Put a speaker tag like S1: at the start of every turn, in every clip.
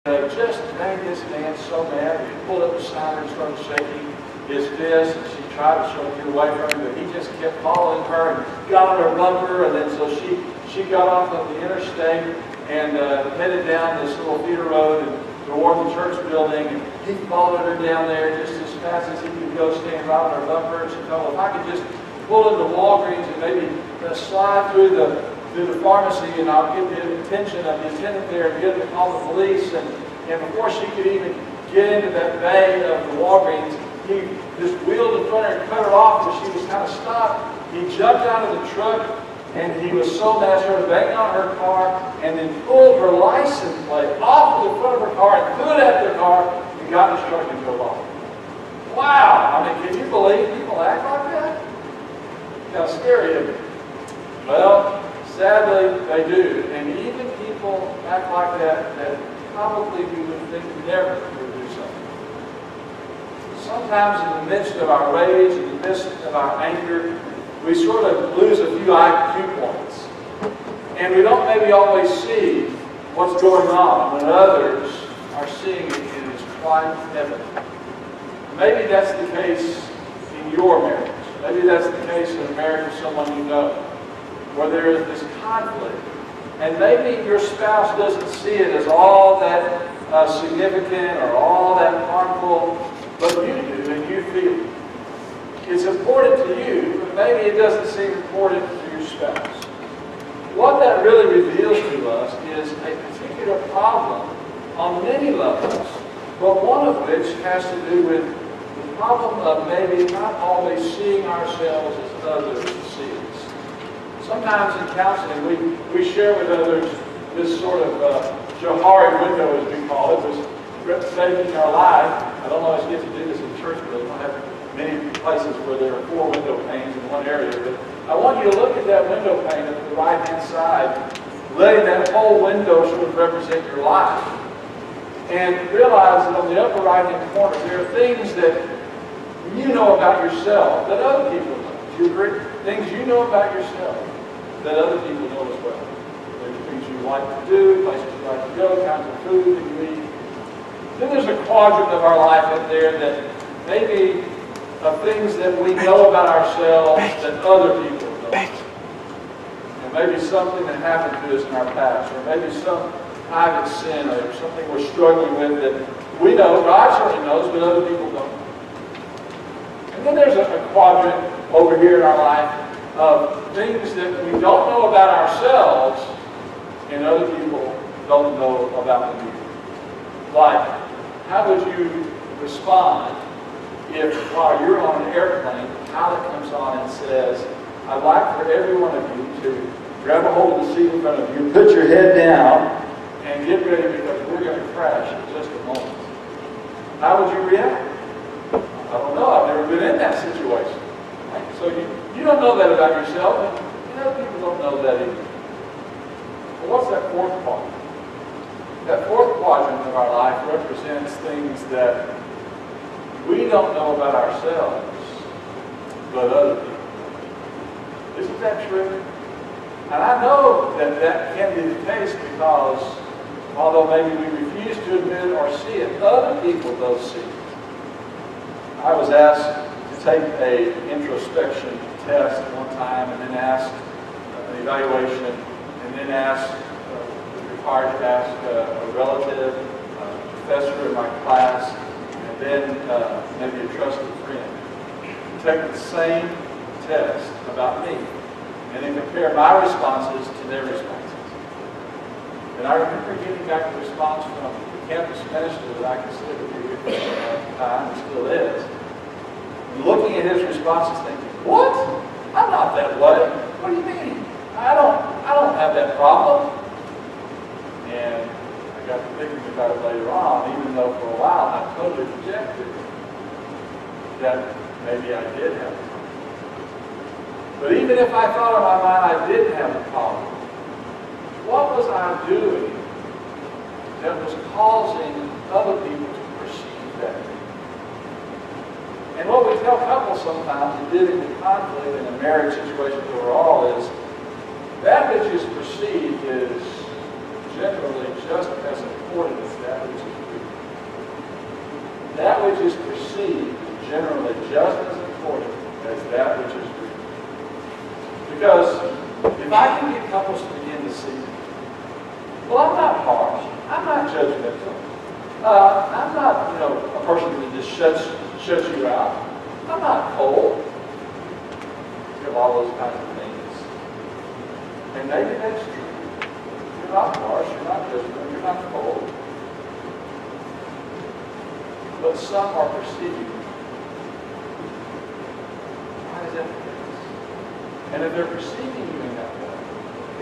S1: Just made this man so mad. He pulled up the sign and started shaking his fist, and she tried to get away from him, but he just kept following her and got on her bumper, and then so she got off of the interstate and headed down this little feeder road and toward the church building, and he followed her down there just as fast as he could go, standing right on her bumper, and she told him, if I could just pull into Walgreens and maybe slide through the pharmacy, and I'll get the attention of the attendant there and get him to call the police. And before she could even get into that bay of the Walgreens, he just wheeled in front of her and cut her off where she was kind of stopped. He jumped out of the truck, and he was so mad, started banging on her car, and then pulled her license plate off of the front of her car and threw it at the car and got in his truck and drove off. Wow! I mean, can you believe people act like that? How scary is it? Well, sadly, they do. And even people act like that probably we would think never would do something. Sometimes in the midst of our rage, in the midst of our anger, we sort of lose a few IQ points. And we don't maybe always see what's going on when others are seeing it and it's quite evident. Maybe that's the case in your marriage. Maybe that's the case in a marriage with someone you know, where there is this conflict. And maybe your spouse doesn't see it as all that significant or all that harmful, but you do, and you feel it. It's important to you, but maybe it doesn't seem important to your spouse. What that really reveals to us is a particular problem on many levels, but one of which has to do with the problem of maybe not always seeing ourselves as others see us. Sometimes in counseling, we share with others this sort of Johari window, as we call it, was representing our life. I don't always get to do this in church, but I don't have many places where there are 4 window panes in one area. But I want you to look at that window pane at the right-hand side, letting that whole window sort of represent your life. And realize that on the upper right-hand corner, there are things that you know about yourself that other people know. Do you agree? Things you know about yourself that other people know as well. There are things you like to do, places you like to go, kinds of food that you eat. Then there's a quadrant of our life up there that maybe of things that we know about ourselves that other people know. And maybe something that happened to us in our past, or maybe some private sin, or something we're struggling with that we know, God certainly knows, but other people don't. And then there's a quadrant over here in our life of things that we don't know about ourselves and other people don't know about them either. Like, how would you respond if while you're on an airplane, the pilot comes on and says, I'd like for every one of you to grab a hold of the seat in front of you, put your head down, and get ready because we're going to crash in just a moment. How would you react? I don't know. I've never been in that situation. Right? So you don't know that about yourself, and other people don't know that either. But what's that fourth quadrant? That fourth quadrant of our life represents things that we don't know about ourselves, but other people. Isn't that true? And I know that can be the case because although maybe we refuse to admit it or see it, other people don't see it. I was asked to take an introspection test one time and then asked an evaluation and then required to ask a relative, a professor in my class, and then maybe a trusted friend to take the same test about me and then compare my responses to their responses. And I remember getting back the response from the campus minister that I considered to be with me at the time, and still is. And looking at his responses thinking, what? I'm not that way. What do you mean? I don't have that problem. And I got to thinking about it later on, even though for a while I totally rejected that maybe I did have a problem. But even if I thought in my mind I didn't have a problem, what was I doing that was causing other people to perceive that? And what we tell couples sometimes in dealing with conflict in a marriage situation overall is that which is perceived is generally just as important as that that which is weak. That which is perceived is generally just as important as that which is weak. Because if I can get couples to begin to see, well, I'm not harsh, I'm not judgmental, I'm not, a person that just shuts you out. I'm not cold. You have all those kinds of things. And maybe that's true. You're not harsh, you're not judgmental, you're not cold. But some are perceiving. Why is that the case? And if they're perceiving you in that way,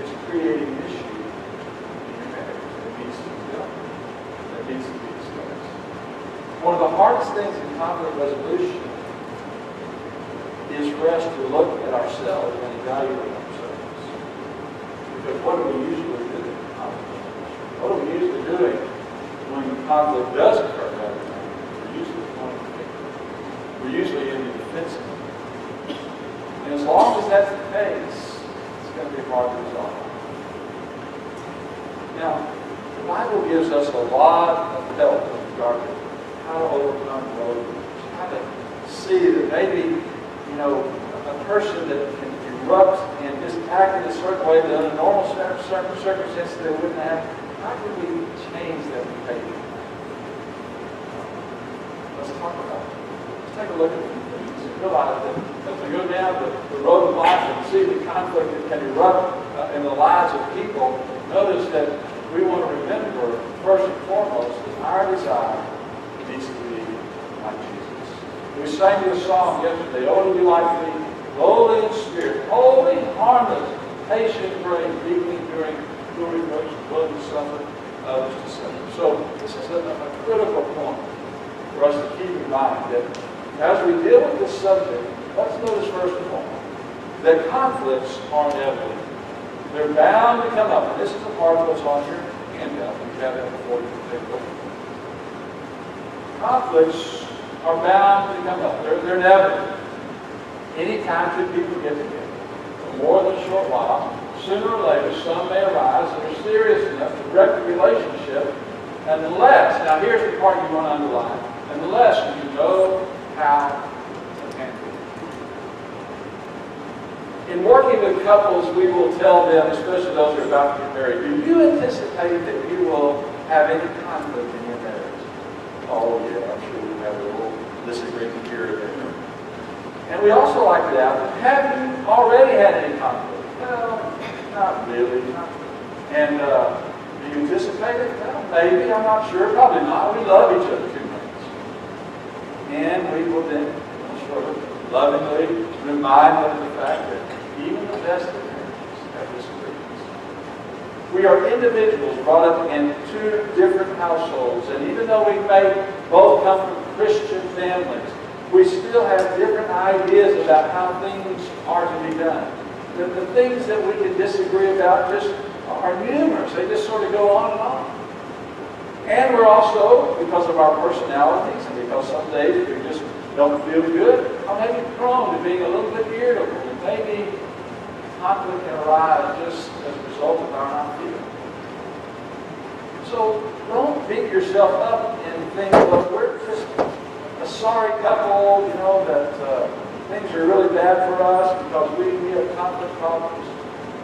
S1: it's creating an issue in your marriage that needs to be dealt with, that needs to be discussed. One of the hardest things in conflict resolution is for us to look at ourselves and evaluate ourselves. Because what do we usually do in conflict? What are we usually doing when conflict does occur? We're usually in the defensive. And as long as that's the case, it's going to be hard to resolve. Now, the Bible gives us a lot of help in regard to how to overcome roadblocks, how to see that maybe, a person that can erupt and just act in a certain way that under normal circumstances they wouldn't have, how can we change that behavior? Let's talk about it. Take a look at these things and realize that as we go down the road of life and see the conflict that can erupt in the lives of people, notice that we want to remember, first and foremost, that our desire needs to be like Jesus. We sang this song yesterday, "Oh, to be like thee, lowly in spirit, holy, harmless, patient, brave, deeply enduring, who reproach, willing to suffer, others to suffer." So this is a critical point for us to keep in mind that as we deal with this subject, let's notice first of all that conflicts are inevitable. They're bound to come up. And this is a part of what's on your handout. You have that before you can take a look. Conflicts are bound to come up. They're inevitable. Anytime two people get together, for more than a short while, sooner or later, some may arise that are serious enough to wreck the relationship, unless, now here's the part you want to underline, unless you know how to handle it. In working with couples, we will tell them, especially those who are about to get married, do you anticipate that you will have any conflict in your marriage? Oh yeah, I'm sure we have a little disagreement here or there. And we also like to ask, have you already had any conflict? Well, not really. And do you anticipate it? Well, maybe, I'm not sure, probably not. We love each other too much. And we will then sort of lovingly remind them of the fact that even the best of marriages have disagreements. We are individuals brought up in two different households, and even though we may both come from Christian families, we still have different ideas about how things are to be done. The things that we can disagree about just are numerous. They just sort of go on and on. And we're also, because of our personalities and because some days we just don't feel good, are maybe prone to being a little bit irritable. And maybe conflict can arise just as a result of our not feeling. So don't beat yourself up and think, well, we're just a sorry couple, that things are really bad for us because we have conflict problems. I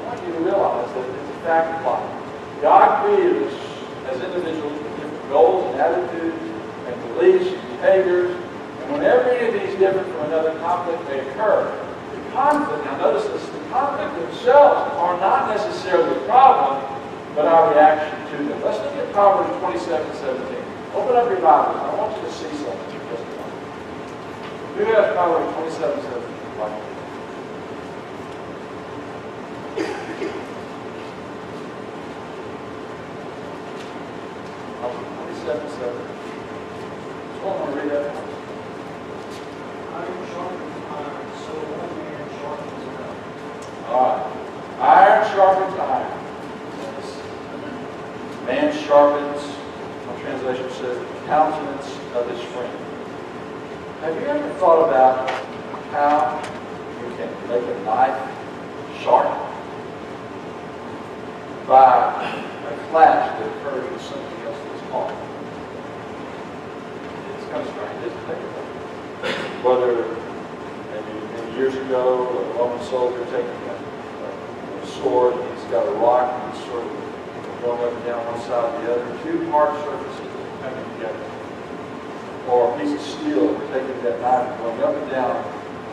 S1: want you to realize that it's a fact of life. God created us as individuals with different goals and attitudes and beliefs and behaviors. And whenever any of these differ from another, conflict may occur. The conflict, now notice this, the conflict themselves are not necessarily the problem, but our reaction to them. Let's look at Proverbs 27:17. Open up your Bibles. I want you to see something. Who has Proverbs 27:17? So I'm going to read that.
S2: Iron sharpens iron, so one man sharpens another.
S1: All right. Iron sharpens iron. Man sharpens, one translation says, the countenance of his friend. Have you ever thought about how you can make a knife sharp? By a flash that occurs with something else that's hard. kind of strange, isn't it? Whether many years ago, a Roman soldier taking a sword, and he's got a rock, and he's sort of going up and down one side or the other, two hard surfaces coming together. Or a piece of steel, we're taking that knife and going up and down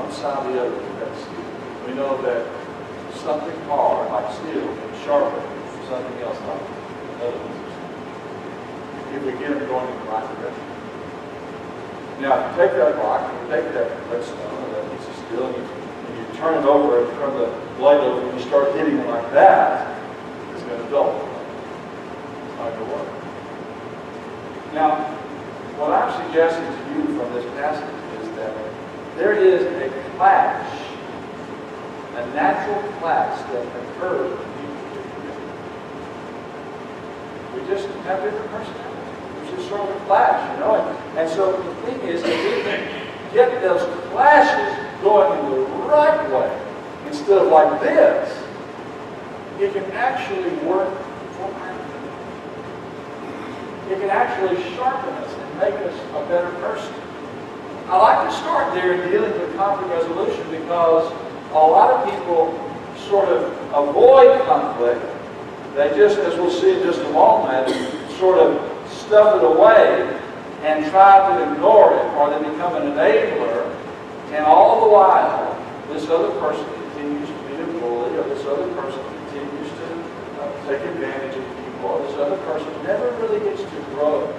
S1: one side or the other with that steel. We know that something hard, like steel, can sharpen something else like another piece. If we get them going in the right direction. Now, if you take that rock, and you take that stone, or that piece of steel, and you turn it over and turn the blade over, and you start hitting it like that, it's going to dull. It's not going to work. Now, what I'm suggesting to you from this passage is that there is a clash, a natural clash that occurs when people get together. We just have different personalities. There's just sort of a clash, you know. And so the thing is, if we can get those clashes going in the right way, instead of like this, it can actually work for our good. It can actually sharpen us and make us a better person. I like to start there in dealing with conflict resolution because a lot of people sort of avoid conflict. They just, as we'll see in just a moment, sort of stuff it away and try to ignore it, or they become an enabler, and all the while, this other person continues to be a bully, or this other person continues to take advantage of people, or this other person never really gets to grow.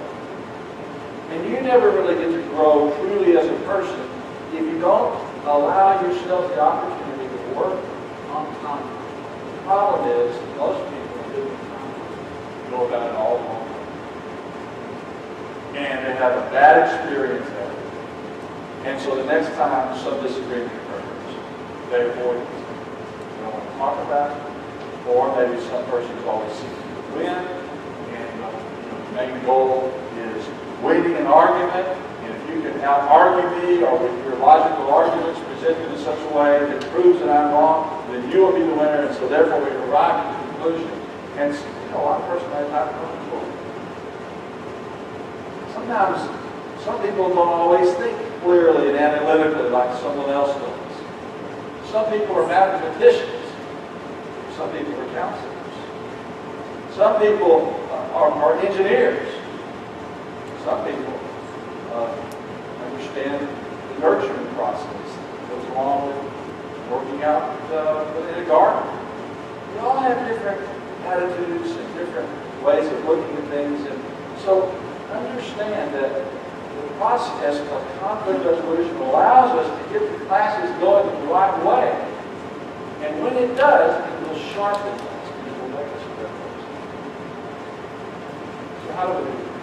S1: And you never really get to grow truly as a person if you don't allow yourself the opportunity to work on conflict. The problem is, most people do know about it all along. And they have a bad experience at it. And so the next time some disagreement occurs, they avoid it. They don't want to talk about it. Or maybe some person is always seeking to win, and the main goal is winning an argument. And if you can out-argue me, or with your logical arguments presented in such a way that proves that I'm wrong, then you will be the winner. And so therefore we arrive at the conclusion. And one person may not know the truth. Sometimes some people don't always think clearly and analytically like someone else does. Some people are mathematicians. Some people are counselors. Some people are engineers. Some people understand the nurturing process that goes along with working out in a garden. We all have different attitudes and different ways of looking at things. And so understand that the process of conflict resolution allows us to get the classes going in the right way. And when it does, it will sharpen us and it will make us a better person. So how do we do it?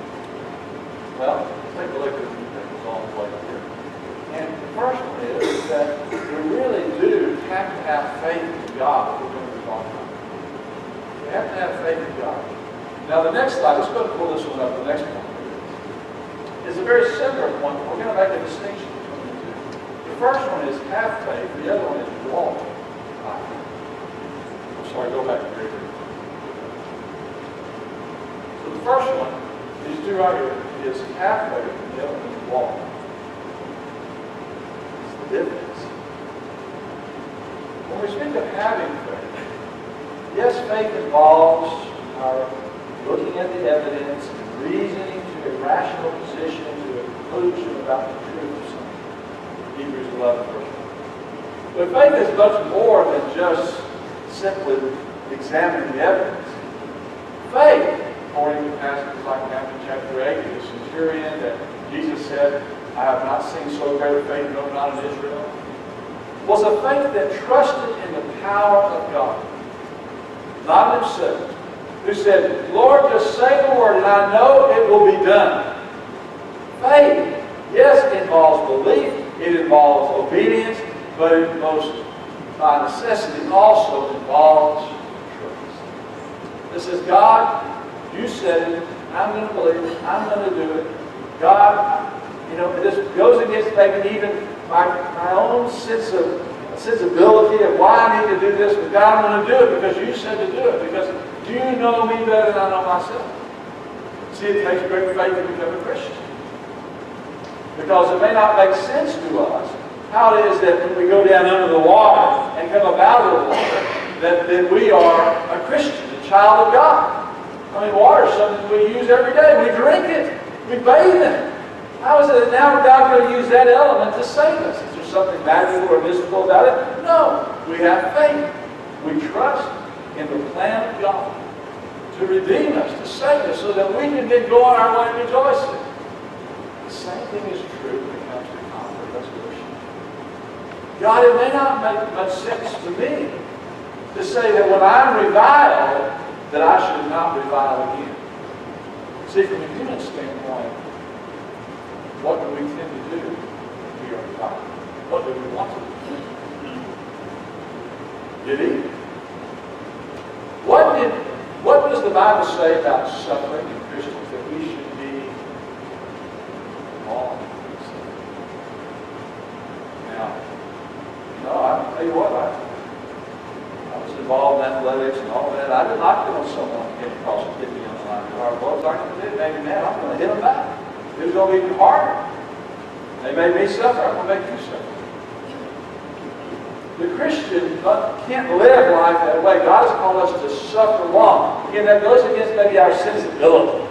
S1: Well, let's take a look at a few things along the way here. And the first one is that we really do have to have faith in God if we're going to be talking about it. We have to have faith in God. Now the next slide, let's go and pull this one up, the next one. It's a very similar one. We're going to make a distinction between the two. The first one is have faith. The other one is walk by faith. I'm sorry, go back to here. So the first one, these two right here, is have faith, and the other one is walk. It's the difference. When we speak of having faith, yes, faith involves our looking at the evidence and reasoning to a rational position, to a conclusion about the truth of something. Hebrews 11, verse 1. But faith is much more than just simply examining the evidence. Faith, according to passages like Matthew chapter 8, the centurion that Jesus said, I have not seen so great a faith, no, not in Israel, was a faith that trusted in the power of God, not himself. Who said, Lord, just say the word and I know it will be done. Faith, yes, involves belief, it involves obedience, but it most, by necessity, also involves trust. This is God, you said it, I'm going to believe it, I'm going to do it. God, this goes against maybe even my own sensibility of why I need to do this, but God, I'm going to do it because you said to do it, because you know me better than I know myself. See, it takes great faith to become a Christian. Because it may not make sense to us how it is that when we go down under the water and come up out of the water, that we are a Christian, a child of God. I mean, water is something we use every day. We drink it. We bathe in it. How is it that now God going to use that element to save us? Is there something magical or mystical about it? No. We have faith. We trust in the plan of God to redeem us, to save us, so that we can then go on our way rejoicing. The same thing is true when it comes to conflict resolution. God, it may not make much sense to me to say that when I'm reviled, that I should not revile again. See, from a human standpoint, what do we tend to do when we are reviled? What do we want to do? Did he? What does the Bible say about suffering in Christians, that we should be long suffering? Now, I'll tell you what, I was involved in athletics and all that. I didn't like it when someone came across and hit me on the line of our blows. I can do it, maybe, man, I'm going to hit them back. It was going to be even harder. They made me suffer, I'm going to make you suffer. The Christian can't live life that way. God has called us to suffer long. Again, that goes against maybe our sensibility.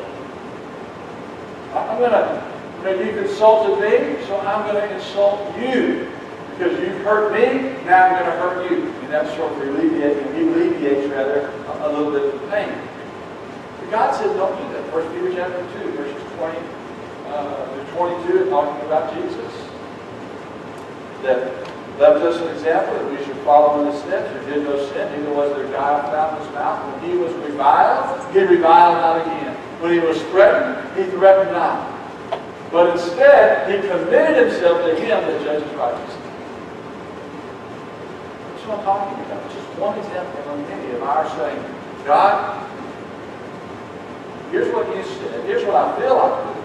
S1: You've insulted me, so I'm going to insult you. Because you've hurt me, now I'm going to hurt you. And that sort of alleviates a little bit of the pain. But God said, don't do that. 1 Peter chapter 2, verses 20 through 22, talking about Jesus. That left us an example that we should follow in his steps. Who did no sin, neither was there guile found in his mouth. When he was reviled, he reviled not again. When he was threatened, he threatened not. But instead, he committed himself to him that judges righteousness. That's what I'm talking about. It's just one example among many of our saying, God, here's what you said. Here's what I feel like doing.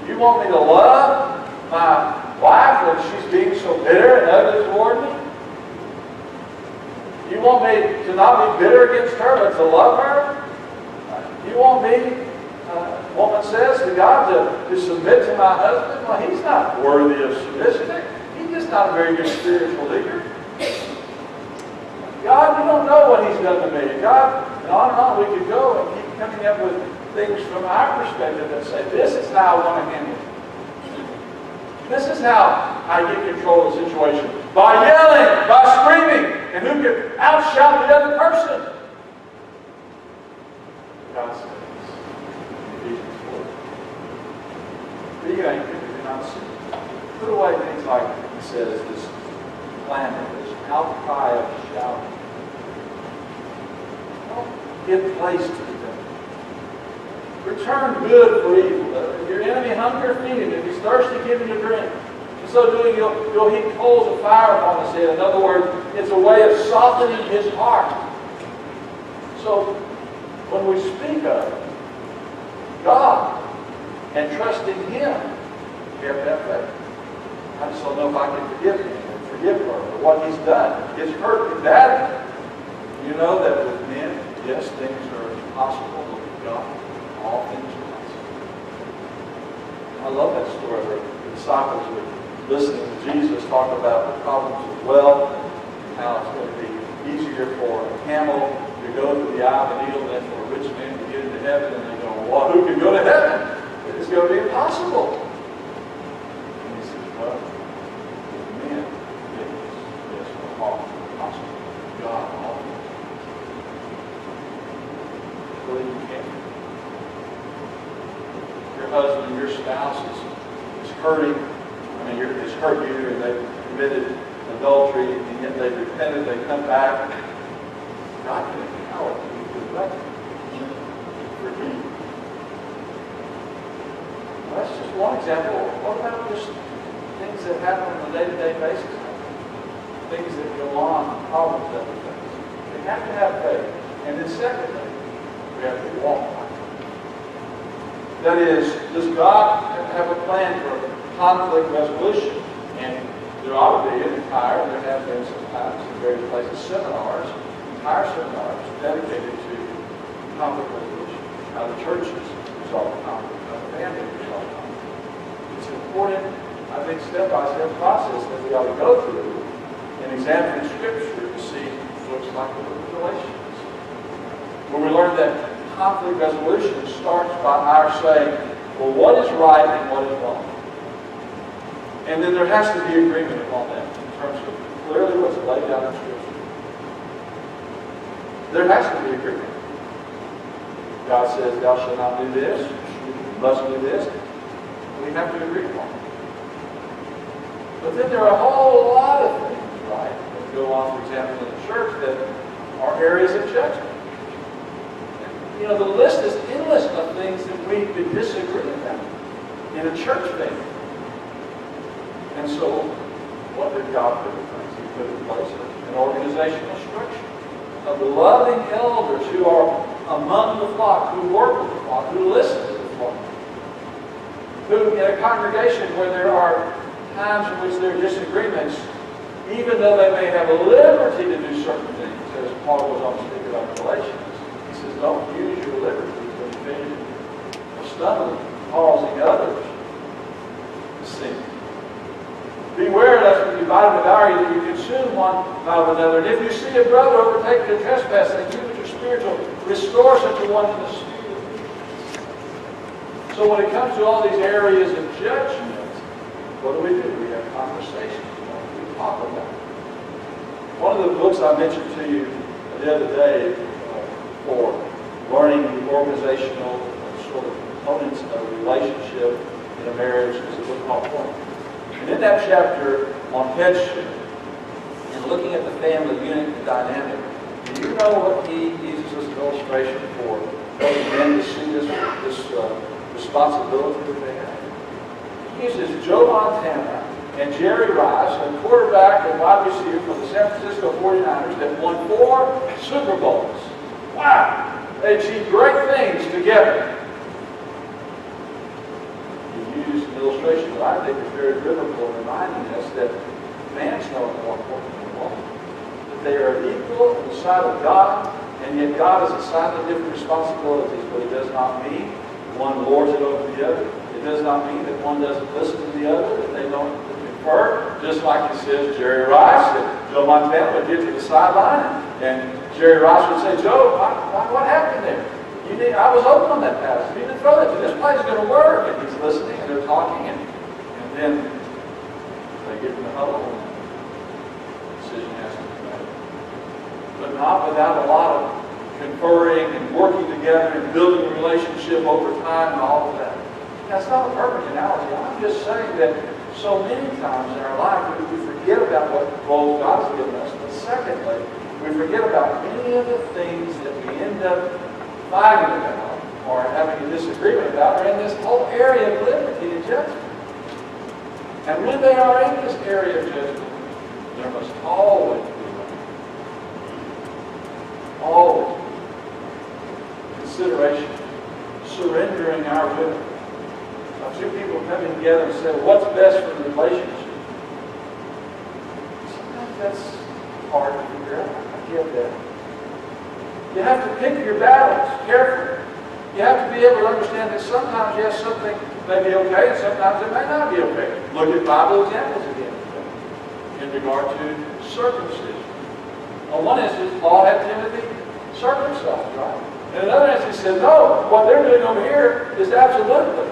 S1: You want me to love my wife when she's being so bitter and ugly toward me? You want me to not be bitter against her, but to love her? You want me, woman says to God, to submit to my husband? Well, he's not worthy of submission. He's just not a very good spiritual leader. God, you don't know what he's done to me. God, and on we could go and keep coming up with things from our perspective that say, this is how I want to handle it. This is how I get control of the situation. By yelling, by screaming, and who can outshout the other person? God says, Ephesians 4. Be angry, do not sin. Put away things like, he says, this clamor, this outcry of shouting. Don't give place to the devil. Return good for evil. If your enemy hunger, feed him. If he's thirsty, give him a drink. In so doing, you'll heap coals of fire upon his head. In other words, it's a way of softening his heart. So, when we speak of God and trusting him, we have to have faith. I just don't know if I can forgive him and forgive her for what he's done. It's hurt me badly. You know that with men, yes, things are impossible, but with God, all things are possible. I love that story where the disciples were listening to Jesus talk about the problems of wealth and how it's going to be easier for a camel to go through the eye of a needle than for a rich man to get into heaven. And they go, well, who can go to heaven? It's going to be impossible. And he says, well, with men, it's all possible. God, all things. Believe you can. Your husband, your spouse is hurting. It's hurt you, and they've committed adultery, and yet they've repented, they come back. God can empower you to do that. Forgive. Well, that's just one example. What about just things that happen on a day-to-day basis? Things that go on, problems that we face. We have to have faith. And then secondly, we have to walk by faith. That is, does God have a plan for conflict resolution? And there ought to be an entire, there have been sometimes in various places, entire seminars dedicated to conflict resolution. How the churches resolve conflict, how the family resolve conflict. It's important, I think, step-by-step process that we ought to go through in examining Scripture to see what looks like the book of Galatians. Where we learn that conflict resolution starts by our saying, well, what is right and what is wrong? And then there has to be agreement upon that in terms of clearly what's laid out in Scripture. There has to be agreement. God says, thou shalt not do this, you must do this. We have to agree upon it. But then there are a whole lot of things, right, that go on, for example, in the church that are areas of judgment. You know, the list is endless of things that we could disagree about in a church family. And so, what did God put in place? He put in place an organizational structure of loving elders who are among the flock, who work with the flock, who listen to the flock, who in a congregation where there are times in which there are disagreements, even though they may have a liberty to do certain things, as Paul goes on to speak about Galatians, he says, don't use your liberty for division or stumbling, causing others to sin. Beware lest we divide and devour you, that you consume one by another. And if you see a brother overtaken in trespass, and you which are spiritual, restore such a one in the spirit of meekness. So when it comes to all these areas of judgment, what do? We have conversations. We talk about it. One of the books I mentioned to you the other day for learning the organizational sort of components of a relationship in a marriage is a book called Point. And in that chapter on headship, and looking at the family unit and dynamic, do you know what he uses as an illustration for helping men to see this responsibility that they have? He uses Joe Montana and Jerry Rice, a quarterback and wide receiver for the San Francisco 49ers that won 4 Super Bowls. Wow! They achieved great things together. Illustration that I think is very biblical in reminding us that man's no more important than woman. That they are equal in the sight of God, and yet God has assigned them different responsibilities, but it does not mean one lords it over the other. It does not mean that one doesn't listen to the other, that they don't confer. Just like it says Jerry Rice, that Joe Montana would get to the sideline, and Jerry Rice would say, Joe, what happened there? I was open on that pass. You need to throw that to this play's going to work. And he's listening, and they're talking, and then they get in the huddle, and the decision has to be made. But not without a lot of conferring and working together and building a relationship over time and all of that. That's not a perfect analogy. I'm just saying that so many times in our life we forget about what role God has given us. But secondly, we forget about many of the things that we end up fighting about or having a disagreement about are in this whole area of liberty and judgment. And when they are in this area of judgment, there must always be always consideration, surrendering our will. Now, two people coming together and say, what's best for the relationship? Sometimes that's hard to figure out. I get that. You have to pick your battles carefully. You have to be able to understand that sometimes, yes, something may be okay, and sometimes it may not be okay. Look at Bible examples again in regard to circumcision. On one instance, Paul had Timothy circumcised, right? In another instance, he said, no, what they're doing over here is absolutely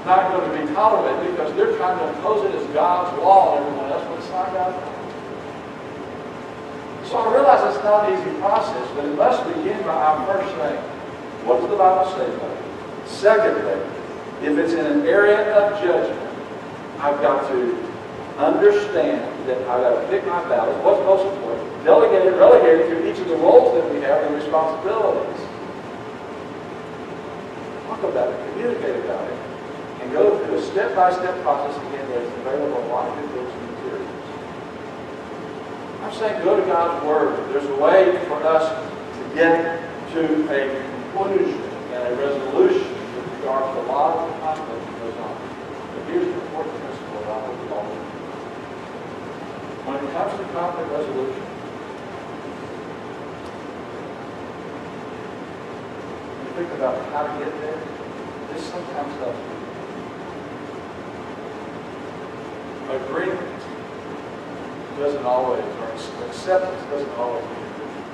S1: not going to be tolerated because they're trying to impose it as God's law on everyone else, but it's not God's law. So I realize it's not an easy process, but it must begin by our first saying, what does the Bible say about it? Secondly, if it's in an area of judgment, I've got to understand that I've got to pick my battles. What's most important? Delegate it, relegate it to each of the roles that we have and responsibilities. Talk about it, communicate about it, and go through a step-by-step process again that's available in a lot of good books and materials. I'm saying go to God's Word. There's a way for us to get to a conclusion and a resolution with regard to a lot of the conflict that goes on. But here's the important principle that I hope you all know. When it comes to conflict resolution, when you think about how to get there, this sometimes helps you. agreement doesn't always, or acceptance doesn't always mean agreement.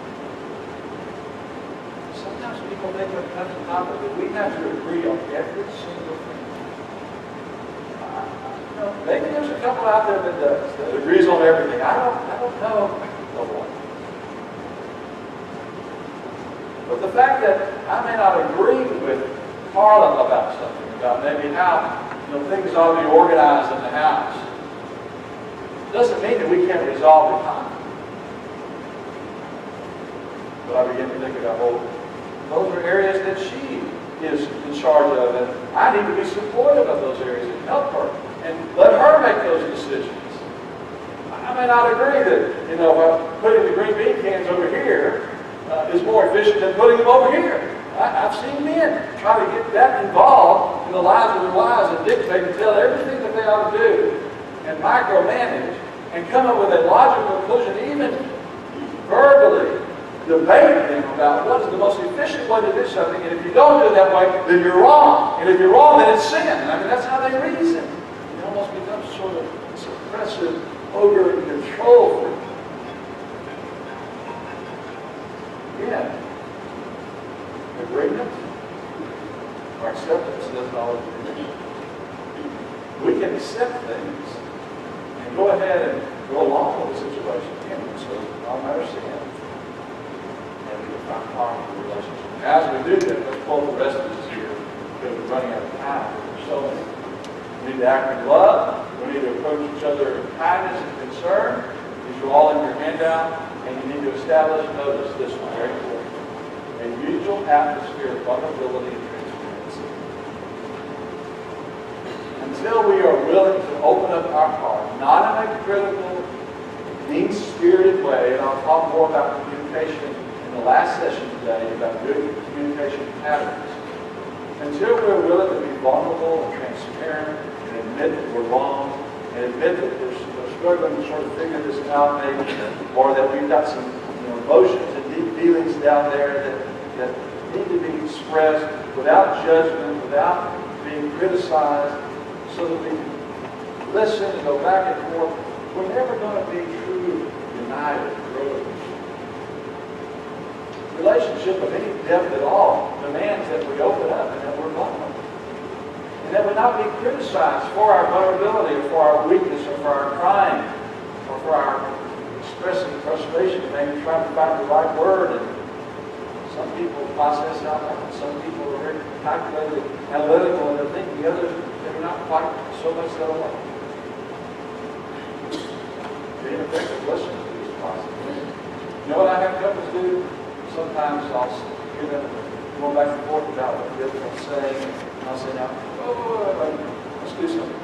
S1: Sometimes people think when it comes to topic that we have to agree on every single thing. Maybe there's a couple out there that does, that agrees on everything. I don't know. No one. But the fact that I may not agree with Carla about something, about maybe how things ought to be organized in the house, doesn't mean that we can't resolve the conflict. But I begin to think about, well, those are areas that she is in charge of, and I need to be supportive of those areas and help her and let her make those decisions. I may not agree that putting the green bean cans over here is more efficient than putting them over here. I've seen men try to get that involved in the lives of their wives and dictate and tell everything that they ought to do and micromanage and come up with a logical conclusion, even verbally debate them about what is the most efficient way to do something. And if you don't do it that way, then you're wrong. And if you're wrong, then it's sin. I mean, that's how they reason. It almost becomes sort of this oppressive ogre and control freak. Again, agreement or acceptance doesn't always mean. We can accept things and go ahead and go along with the situation. So no matter sin, and we can find harm in the relationship. As we do that, let's pull the rest of this here because we're running out of time. There's so many. We need to act in love. We need to approach each other in kindness and concern. These are all in your handout, and you need to establish, notice this one, very important, a mutual atmosphere of vulnerability and transparency. Until we are willing to open up our heart, not in a critical, mean-spirited way, and I'll talk more about communication in the last session today, about good communication patterns. Until we're willing to be vulnerable and transparent and admit that we're wrong and admit that we're struggling to sort of figure this out maybe, or that we've got some emotions and deep feelings down there that need to be expressed without judgment, without being criticized, so that we can listen and go back and forth. We're never going to be truly united brothers. Relationship of any depth at all demands that we open up and that we're vulnerable. And that we not be criticized for our vulnerability or for our weakness or for our crying or for our expressing frustration, maybe trying to find the right word. And some people process out loud. Some people are very calculated, analytical in their thinking. Others, they're not quite so much that way. Being effective listeners to these processes. You know what I have couples do? Sometimes I'll hear them going back and forth about what the other one's saying, and I'll say, now, let's do something.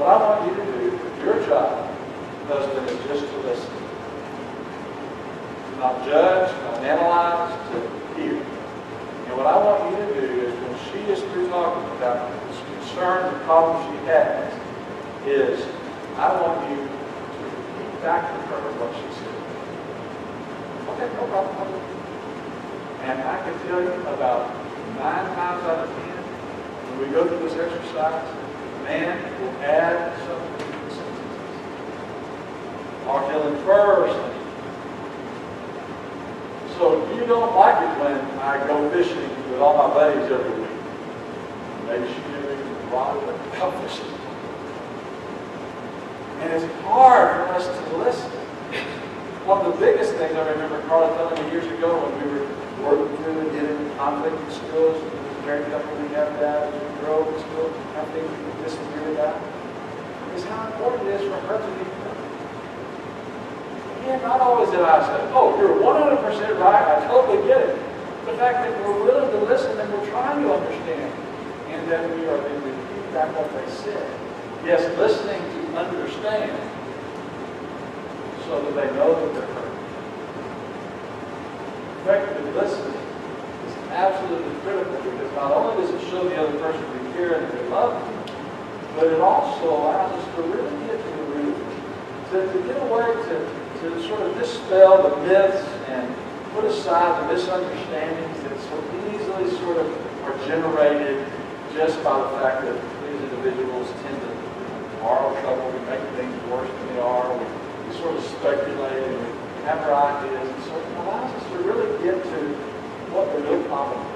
S1: What I want you to do, your job, husband, is just to listen. Not judge, not analyze, to hear. And what I want you to do is when she is through talking about this concern, the problem she has, is I want you to repeat back to her what she said. Okay, no problem. And I can tell you about 9 times out of 10, when we go through this exercise, man will add something to the sentences. Or he'll infer something. So you don't like it when I go fishing with all my buddies every week. Maybe she never even bothered to come fishing. And it's hard for us to listen. One of the biggest things I remember Carla telling me years ago when we were working through and getting conflict in schools, as a married couple we have that, as we grow in school, how things we disagree about, is how important it is for her to be perfect. Again, not always did I say, oh, you're 100% right, I totally get it. The fact that we're willing to listen and we're trying to understand, and that we are going to repeat back what they said. Yes, listening to understand, so that they know that they're hurt. Effective listening is absolutely critical because not only does it show the other person we care and that we love them, but it also allows us to really get to the root, to get away, to sort of dispel the myths and put aside the misunderstandings that so easily sort of are generated just by the fact that these individuals tend to moral trouble, we make things worse than they are, we sort of speculate, and we have our ideas, and so it allows us to really get to what the real problem is.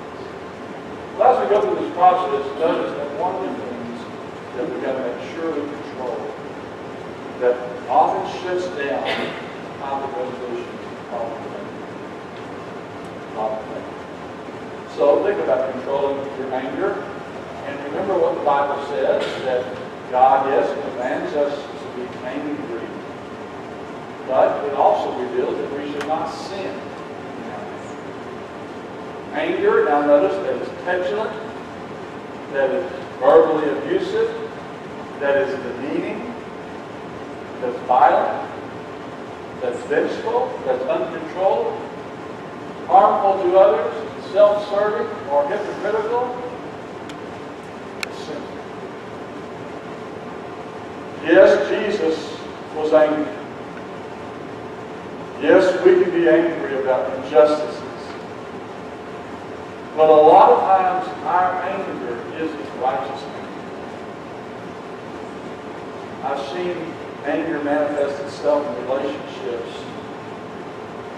S1: Well, as we go through this process, notice that one of the things that we've got to make sure we control that often shuts down conflict resolution problem. So think about controlling your anger. And remember what the Bible says, that God, yes, commands us to be angry. But it also reveals that we should not sin. Anger, now notice, that is petulant, that is verbally abusive, that is demeaning, that's violent, that's vengeful, that's uncontrolled, harmful to others, self-serving, or hypocritical. Yes, Jesus was angry. Yes, we can be angry about injustices. But a lot of times, our anger isn't righteous anger. I've seen anger manifest itself in relationships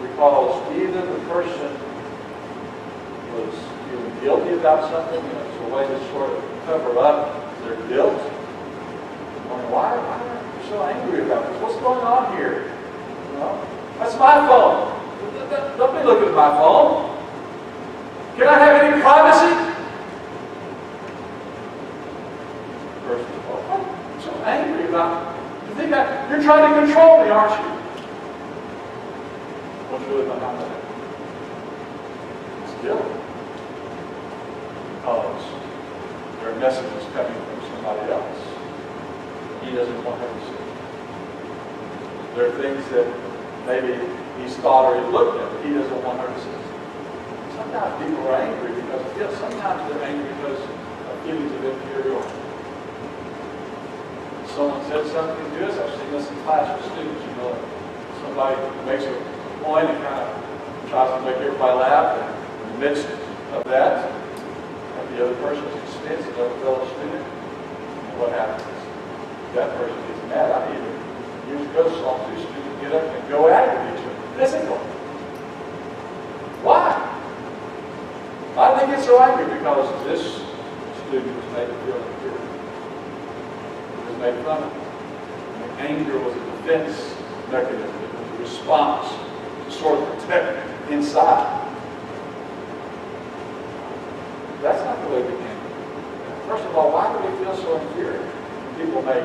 S1: because either the person was feeling guilty about something, it's a way to sort of cover up their guilt. Why are you so angry about this? What's going on here? You know? That's my phone. Don't be looking at my phone. Can I have any privacy? First of all, I'm so angry about it. You think you're trying to control me, aren't you? What's really behind that? It's guilt. Because there are messages coming from somebody else. He doesn't want her to see. There are things that maybe he's thought or he looked at, but he doesn't want her to see. Sometimes people are angry because of guilt. Sometimes they're angry because of feelings of inferiority. Someone said something to us. I've seen this in class with students. You know, somebody makes a point and kind of tries to make everybody laugh, and in the midst of that, at the other person's expense, another fellow student, and what happens? That person gets mad. I even years ago saw two students get up and go at each other physically. Why? Why did they get so angry? Because this student was made to feel inferior. He was made fun of. And anger was a defense mechanism. It was a response to sort of protect inside. That's not the way we can. First of all, why do we feel so inferior? People make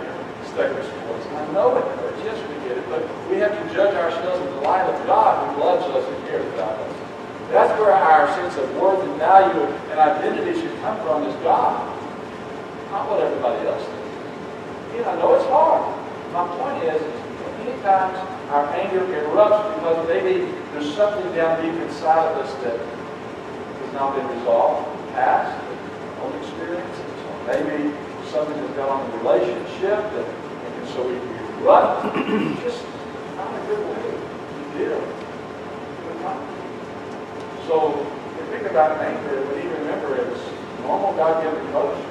S1: statements for us. I know it hurts. Yes, we get it. But we have to judge ourselves in the light of God who loves us and cares about us. That's where our sense of worth and value and identity should come from, is God. Not what everybody else thinks. You know, I know it's hard. My point is, many times our anger erupts because maybe there's something down deep inside of us that has not been resolved in the past, own experiences. Or maybe something has gone on in the relationship, and so we run. Just not a good way to deal with life. So, if you think about anger, we need to remember it's normal God-given emotion.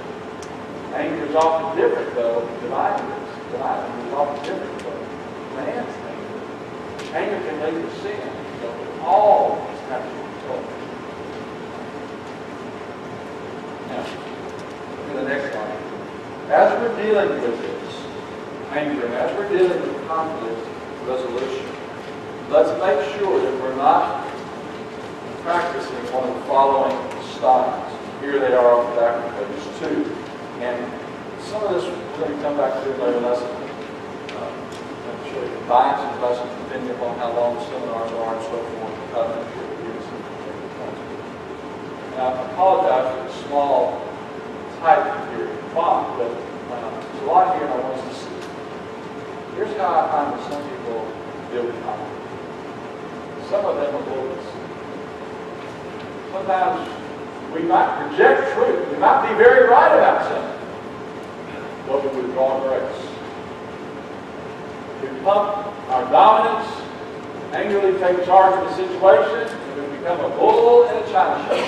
S1: Anger is often different, though, than anger is. Anger is often different, though. Man's anger. Anger can lead to sin. So, all is natural control. Now, look at the next line. As we're dealing with this anger, and as we're dealing with conflict resolution, let's make sure that we're not practicing one of the following styles. Here they are on the back of page 2. And some of this we're going to come back to in later lesson. I'm sure you combine some lessons depending upon how long the seminars are and so forth. Now, I apologize for the small type here in font, but there's a lot here and I want us to see. Here's how I find that some people deal with conflict. Some of them are bullies. Sometimes we might project truth. We might be very right about something, but we withdraw grace. We pump our dominance, angrily take charge of the situation, and we become a bull in a china shop.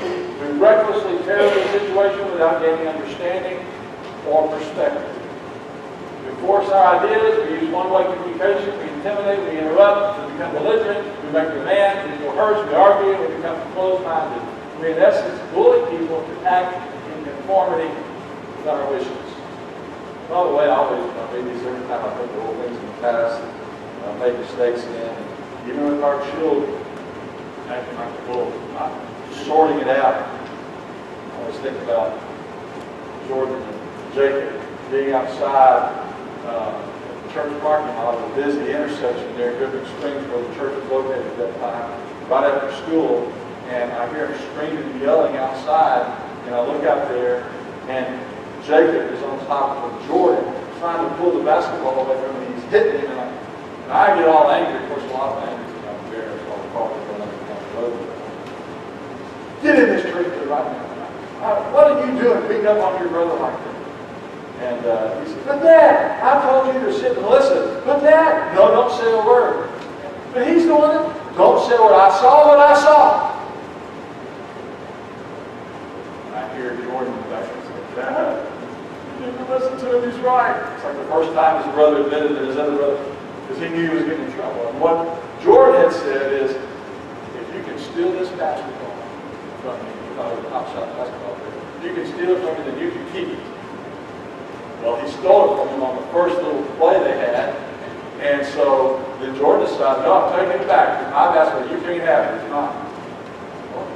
S1: We recklessly carry the situation without gaining understanding or perspective. We force our ideas, we use one-way communication, we intimidate, we interrupt, we become belligerent, we make demands, we coerce, we argue, we become closed-minded. We, in essence, bully people to act in conformity with our wishes. By the way, I always read these every time I think of old things in the past, made mistakes in, even with our children, acting like a bull, not sorting it out. I always think about Jordan and Jacob being outside at the church parking lot of a busy intersection there in Goodrich Springs where the church was located at that time, right after school, and I hear him screaming and yelling outside, and I look out there, and Jacob is on top of Jordan, trying to pull the basketball away from him, and he's hitting him, and I get all angry. Of course, a lot of anger is not there, it's all the cars going up and down the road. Get in this tree right now. What are you doing beating up on your brother like that? And he said, but Dad, I told you to sit and listen. But Dad, no, don't say a word. But he's doing it. Don't say what I saw. And I hear Jordan in the back and say, Dad, you need to listen to him, he's right. It's like the first time his brother admitted to his other brother, because he knew he was getting in trouble. And what Jordan had said is, if you can steal this basketball from me, he thought it was a top shot basketball, if you can steal it from me, then you can keep it. Well, he stole it from him on the first little play they had, and so then Jordan decided, no, I'm taking it back. It's my basketball. You can't have it. It's mine. Well,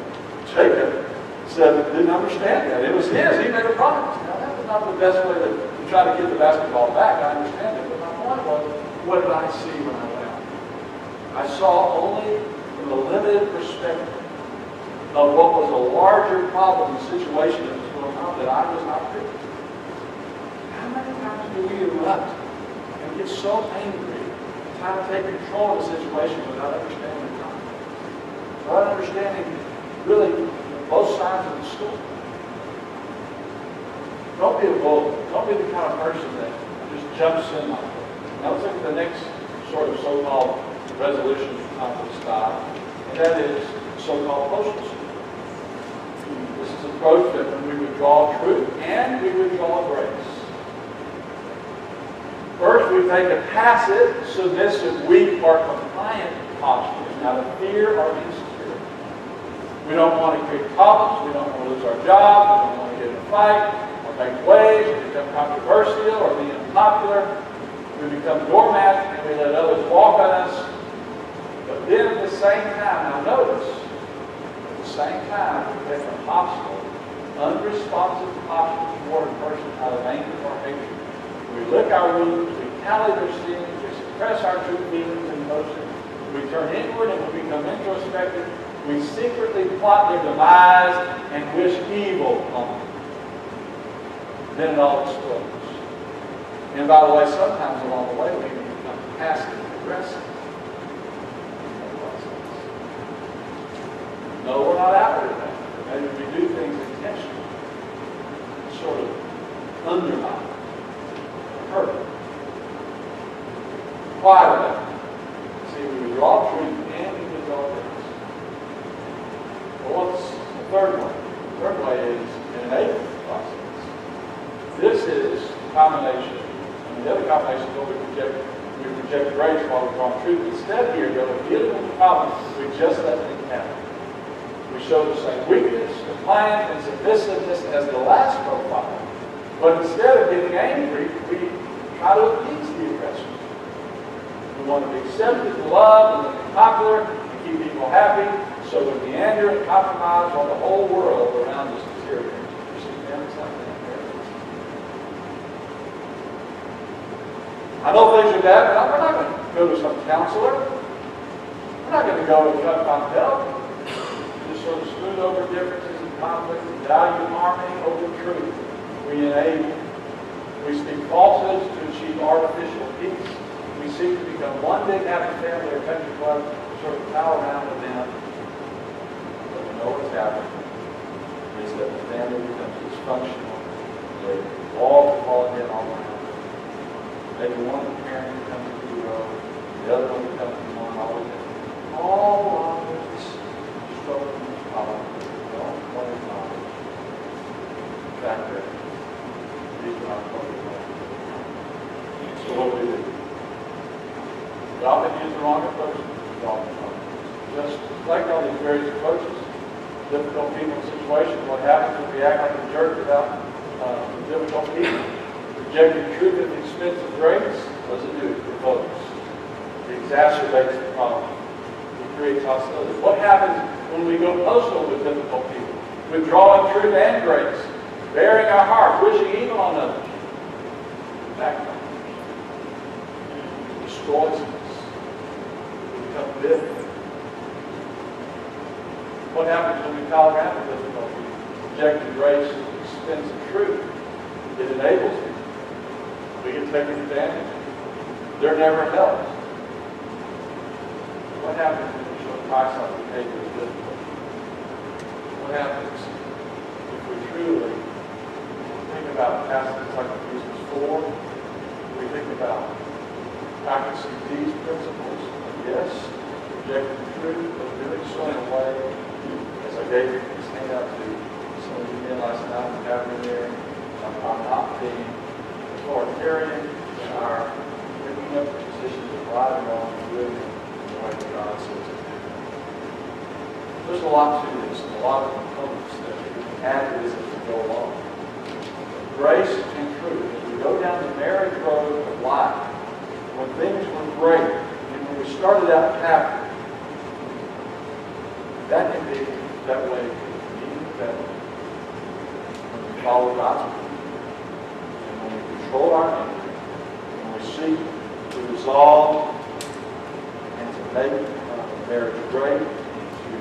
S1: Jacob said, didn't understand that. It was his. He made a promise. Now, that was not the best way to try to get the basketball back. I understand it. But my point was, what did I see when I went out? I saw only from a limited perspective of what was a larger problem and situation that was going on that I was not privy to. How many times do we erupt and get so angry, trying to take control of the situation without understanding the context, without understanding really both sides of the story? Don't be a bully. Don't be the kind of person that just jumps in like that. Now let's look at the next sort of so-called resolution conflict style, and that is so-called postal support. This is an approach that when we withdraw truth and we withdraw grace. First, we take a passive, submissive, weak, or compliant posture out of fear or insecurity. We don't want to create problems. We don't want to lose our job. We don't want to get in a fight or make waves or become controversial or be unpopular. We become doormats and we let others walk on us. But then at the same time, now notice, at the same time, we take a hostile, unresponsive posture toward a person out of anger or hatred. We lick our wounds, we tally their sins, we suppress our true feelings and emotions, we turn inward and we become introspective, we secretly plot their demise and wish evil on them. Then it all explodes. And by the way, sometimes along the way we even become passive aggressive. No, we're not out with that. Maybe we do things intentionally, sort of undermine. Hurt. Why would that? See, we withdraw truth and we withdraw grace. Well, what's the third way? The third way is an enabling process. This is a combination. And the other combination is where we reject grace while we withdraw truth. Instead here, though, of dealing with the problem, we just let things happen. We show the same weakness, compliance, and submissiveness as the last profile. But instead of getting angry, we try to appease the aggressor. We want to be accepted and loved and popular and keep people happy, so that we meander and compromise while the whole world around us deteriorates. You see, families like that. I know things are bad, but we're not going to go to some counselor. We're not going to go and try to find help. Just sort of smooth over differences and conflict and value harmony over truth. We enable. We speak falsehoods to achieve artificial peace. We seek to become one big happy family or country club, sort of power around with them. But we know what's happening is that the family becomes dysfunctional. The walls are falling in all around. Maybe one of the parents becomes a hero, the other one becomes the one always. All along this struggle and this problem, the only point of knowledge. In fact, just reflect on these various approaches. Difficult people and situations. What happens if we act like a jerk about difficult people? Rejecting truth at the expense of grace. What does it do? It provokes. It exacerbates the problem. It creates hostility. What happens when we go postal with difficult people? Withdrawing truth and grace. Bearing our heart. Wishing evil on others. Backfires. Destroys us. We become bitter. What happens when we pal around with difficulty? Rejecting grace at the expense of truth. It enables it. We get taken advantage of. They're never helped. What happens when we show Christ-like behavior is difficult? What happens if we truly think about passages like Ephesians 4? We think about practicing these principles. Yes, rejecting the truth, but doing so in a way, as I gave this handout to some of you men last night in the gathering there, I'm not being authoritarian in our picking up the positions of right and wrong and living in the way that God says to do. There's a lot to this, and a lot of components that we can add to this as we go along. Grace and truth. As we go down the marriage road of life, when things were great, and when we started out happy, that can be that way even better. When we follow God's will, and when we control our anger, when we seek to resolve and to make marriage great, to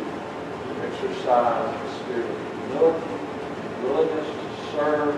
S1: exercise the spirit of humility, willingness to serve,